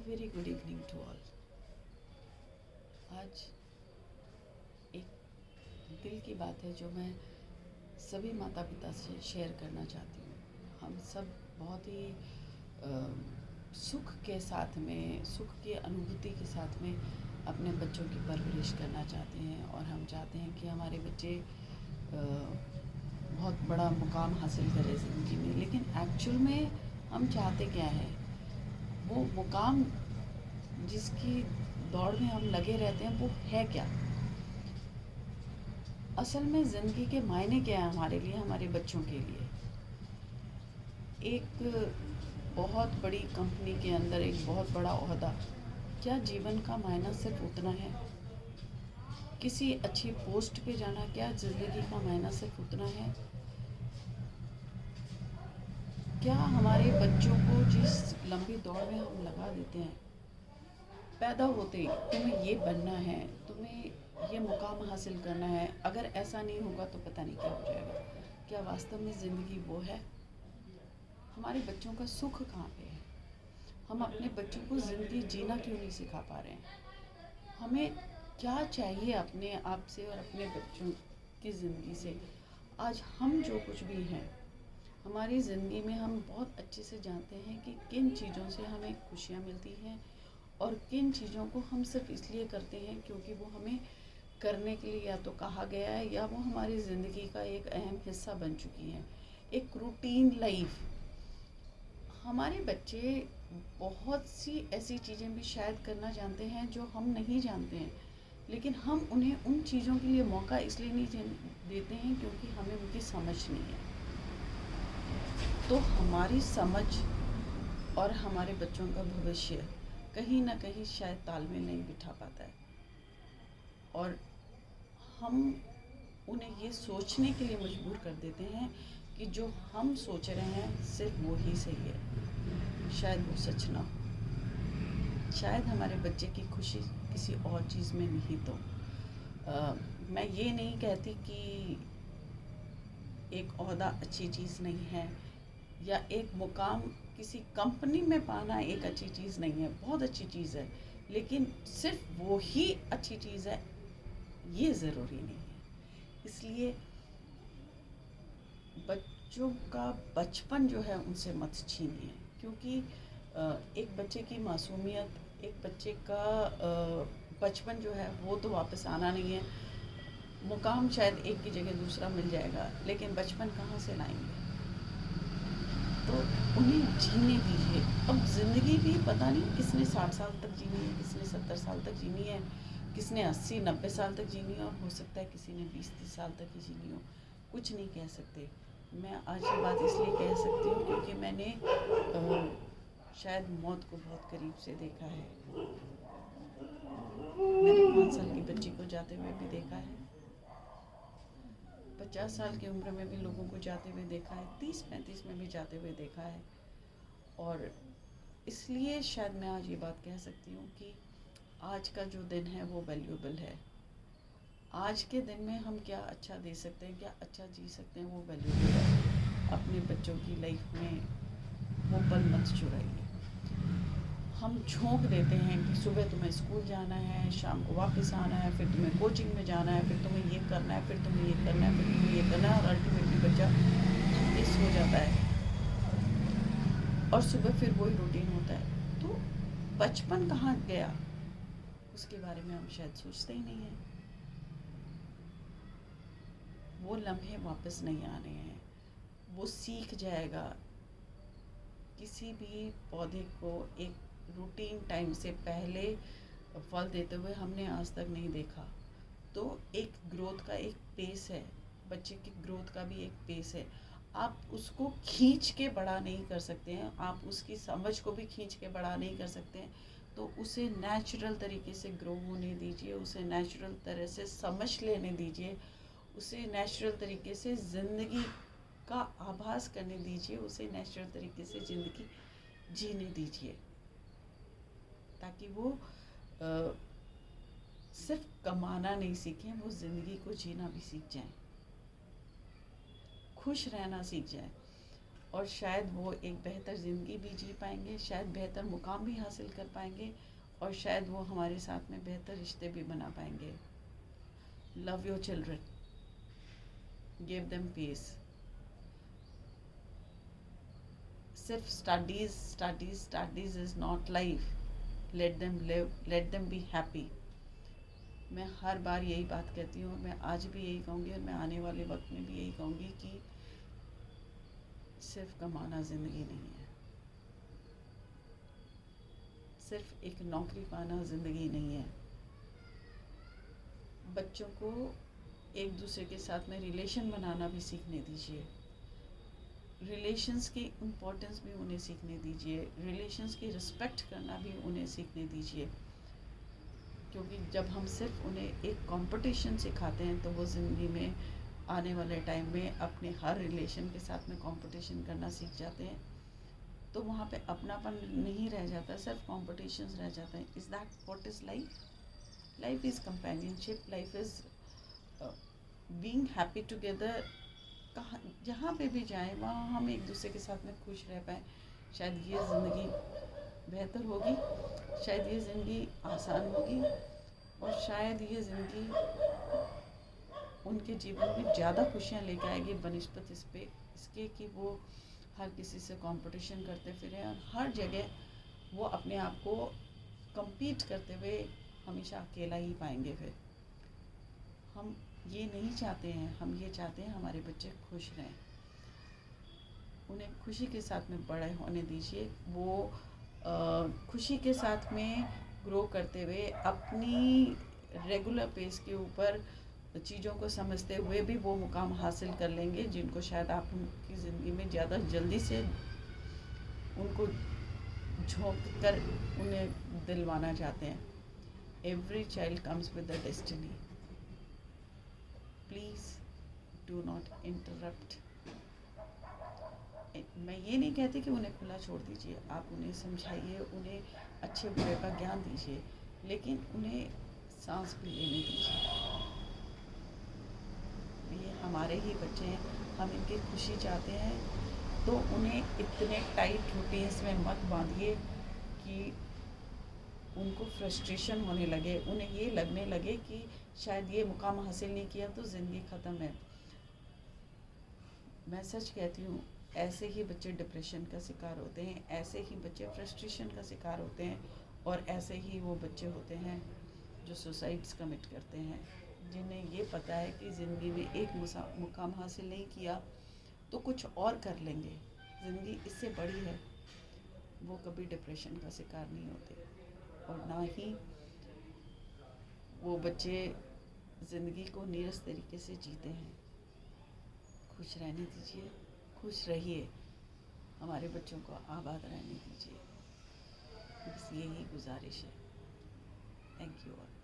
Very good evening to all. आज एक दिल की बात है जो मैं सभी माता पिता से शेयर करना चाहती हूँ। हम सब बहुत ही सुख के साथ में, सुख की अनुभूति के साथ में अपने बच्चों की परवरिश करना चाहते हैं और हम चाहते हैं कि हमारे बच्चे बहुत बड़ा मुकाम हासिल करें ज़िंदगी में। लेकिन एक्चुअल में हम चाहते क्या है? वो मुकाम जिसकी दौड़ में हम लगे रहते हैं वो है क्या? असल में ज़िंदगी के मायने क्या है हमारे लिए, हमारे बच्चों के लिए? एक बहुत बड़ी कंपनी के अंदर एक बहुत बड़ा ओहदा, क्या जीवन का मायना सिर्फ उतना है? किसी अच्छी पोस्ट पे जाना, क्या ज़िंदगी का मायना सिर्फ उतना है? क्या हमारे बच्चों को जिस लंबी दौड़ में हम लगा देते हैं, पैदा होते ही तुम्हें ये बनना है, तुम्हें ये मुकाम हासिल करना है, अगर ऐसा नहीं होगा तो पता नहीं क्या हो जाएगा, क्या वास्तव में ज़िंदगी वो है? हमारे बच्चों का सुख कहाँ पे है? हम अपने बच्चों को ज़िंदगी जीना क्यों नहीं सिखा पा रहे हैं? हमें क्या चाहिए अपने आप से और अपने बच्चों की ज़िंदगी से? आज हम जो कुछ भी हैं, हमारी ज़िंदगी में हम बहुत अच्छे से जानते हैं कि किन चीज़ों से हमें खुशियाँ मिलती हैं और किन चीज़ों को हम सिर्फ इसलिए करते हैं क्योंकि वो हमें करने के लिए या तो कहा गया है या वो हमारी ज़िंदगी का एक अहम हिस्सा बन चुकी हैं। एक रूटीन लाइफ। हमारे बच्चे बहुत सी ऐसी चीज़ें भी शायद करना जानते हैं जो हम नहीं जानते हैं, लेकिन हम उन्हें उन चीज़ों के लिए मौका इसलिए नहीं देते हैं क्योंकि हमें उनकी समझ नहीं है। तो हमारी समझ और हमारे बच्चों का भविष्य कहीं ना कहीं शायद तालमेल नहीं बिठा पाता है और हम उन्हें ये सोचने के लिए मजबूर कर देते हैं कि जो हम सोच रहे हैं सिर्फ वो ही सही है। शायद वो सच ना हो। शायद हमारे बच्चे की खुशी किसी और चीज़ में नहीं तो मैं ये नहीं कहती कि एक ओहदा अच्छी चीज़ नहीं है या एक मुकाम किसी कंपनी में पाना एक अच्छी चीज़ नहीं है, बहुत अच्छी चीज़ है, लेकिन सिर्फ वो ही अच्छी चीज़ है ये ज़रूरी नहीं है। इसलिए बच्चों का बचपन जो है उनसे मत छीनिए, क्योंकि एक बच्चे की मासूमियत, एक बच्चे का बचपन जो है वो तो वापस आना नहीं है। मुकाम शायद एक की जगह दूसरा मिल जाएगा, लेकिन बचपन कहाँ से लाएंगे? तो उन्हें जीने दीजिए। अब ज़िंदगी भी पता नहीं किसने 60 साल तक जीनी है, किसने 70 साल तक जीनी है, किसने 80-90 साल तक जीनी है, और हो सकता है किसी ने 20-30 साल तक ही जीनी हो। कुछ नहीं कह सकते। मैं आज ये बात इसलिए कह सकती हूँ क्योंकि मैंने शायद मौत को बहुत करीब से देखा है। मैंने 5 साल की बच्ची को जाते हुए भी देखा है, 50 साल की उम्र में भी लोगों को जाते हुए देखा है, 30-35 में भी जाते हुए देखा है। और इसलिए शायद मैं आज ये बात कह सकती हूँ कि आज का जो दिन है वो वैल्यूएबल है। आज के दिन में हम क्या अच्छा दे सकते हैं, क्या अच्छा जी सकते हैं, वो वैल्यूएबल है। अपने बच्चों की लाइफ में वो पल मत चुराइए। हम झोंक देते हैं कि सुबह तुम्हें स्कूल जाना है, शाम को वापस आना है, फिर तुम्हें कोचिंग में जाना है, फिर तुम्हें ये करना है, फिर तुम्हें ये करना है, फिर तुम्हें ये करना है, और अल्टीमेटली बच्चा थक हो जाता है और सुबह फिर वही रूटीन होता है। तो बचपन कहाँ गया उसके बारे में हम शायद सोचते ही नहीं हैं। वो लम्हे वापस नहीं आने हैं। वो सीख जाएगा। किसी भी पौधे को एक रूटीन टाइम से पहले फल देते हुए हमने आज तक नहीं देखा। तो एक ग्रोथ का एक पेस है, बच्चे की ग्रोथ का भी एक पेस है। आप उसको खींच के बड़ा नहीं कर सकते हैं, आप उसकी समझ को भी खींच के बड़ा नहीं कर सकते हैं। तो उसे नेचुरल तरीके से ग्रो होने दीजिए, उसे नेचुरल तरह से समझ लेने दीजिए, उसे नेचुरल तरीके से ज़िंदगी का आभास करने दीजिए, उसे नेचुरल तरीके से ज़िंदगी जीने दीजिए, ताकि वो सिर्फ कमाना नहीं सीखें, वो ज़िंदगी को जीना भी सीख जाएं, खुश रहना सीख जाएं। और शायद वो एक बेहतर ज़िंदगी भी जी पाएंगे, शायद बेहतर मुकाम भी हासिल कर पाएंगे, और शायद वो हमारे साथ में बेहतर रिश्ते भी बना पाएंगे। Love your children, give them peace. सिर्फ studies studies studies is not life. Let them live, let them be happy. मैं हर बार यही बात कहती हूँ, मैं आज भी यही कहूँगी और मैं आने वाले वक्त में भी यही कहूँगी कि सिर्फ कमाना ज़िंदगी नहीं है, सिर्फ एक नौकरी पाना ज़िंदगी नहीं है। बच्चों को एक दूसरे के साथ में रिलेशन बनाना भी सीखने दीजिए, रिलेशंस की इम्पोर्टेंस भी उन्हें सीखने दीजिए, रिलेशंस की रिस्पेक्ट करना भी उन्हें सीखने दीजिए। क्योंकि जब हम सिर्फ उन्हें एक कंपटीशन सिखाते हैं तो वो ज़िंदगी में आने वाले टाइम में अपने हर रिलेशन के साथ में कंपटीशन करना सीख जाते हैं, तो वहाँ पे अपनापन नहीं रह जाता, सिर्फ कॉम्पिटिशन्स रह जाते हैं। Is that what is life? Life is companionship, life is being happy together. कहाँ जहाँ पे भी जाएं वहाँ हम एक दूसरे के साथ में खुश रह पाएँ। शायद ये ज़िंदगी बेहतर होगी, शायद ये ज़िंदगी आसान होगी, और शायद ये ज़िंदगी उनके जीवन में ज़्यादा खुशियाँ लेकर आएगी बनिस्बत इसके कि वो हर किसी से कंपटीशन करते फिरें और हर जगह वो अपने आप को compete करते हुए हमेशा अकेला ही पाएंगे। फिर हम ये नहीं चाहते हैं, हम ये चाहते हैं हमारे बच्चे खुश रहें, उन्हें खुशी के साथ में बड़े होने दीजिए। वो खुशी के साथ में ग्रो करते हुए अपनी रेगुलर पेस के ऊपर चीज़ों को समझते हुए भी वो मुकाम हासिल कर लेंगे जिनको शायद आप उनकी ज़िंदगी में ज़्यादा जल्दी से उनको झोंक कर उन्हें दिलवाना चाहते हैं। Every child comes with a destiny. Please do not interrupt. मैं ये नहीं कहती कि उन्हें खुला छोड़ दीजिए, आप उन्हें समझाइए, उन्हें अच्छे बुरे का ज्ञान दीजिए, लेकिन उन्हें सांस भी लेने दीजिए। ये हमारे ही बच्चे हैं, हम इनकी खुशी चाहते हैं, तो उन्हें इतने टाइट रूटीन्स में मत बांधिए कि उनको फ्रस्ट्रेशन होने लगे, उन्हें ये लगने लगे कि शायद ये मुकाम हासिल नहीं किया तो ज़िंदगी ख़त्म है। मैं सच कहती हूँ, ऐसे ही बच्चे डिप्रेशन का शिकार होते हैं, ऐसे ही बच्चे फ्रस्ट्रेशन का शिकार होते हैं, और ऐसे ही वो बच्चे होते हैं जो सुसाइड्स कमिट करते हैं, जिन्हें ये पता है कि ज़िंदगी में एक मुकाम हासिल नहीं किया तो कुछ और कर लेंगे, ज़िंदगी इससे बड़ी है। वो कभी डिप्रेशन का शिकार नहीं होते, और ना ही वो बच्चे ज़िंदगी को नीरस तरीके से जीते हैं। खुश रहने दीजिए, खुश रहिए, हमारे बच्चों को आबाद रहने दीजिए, बस यही गुजारिश है। Thank you all.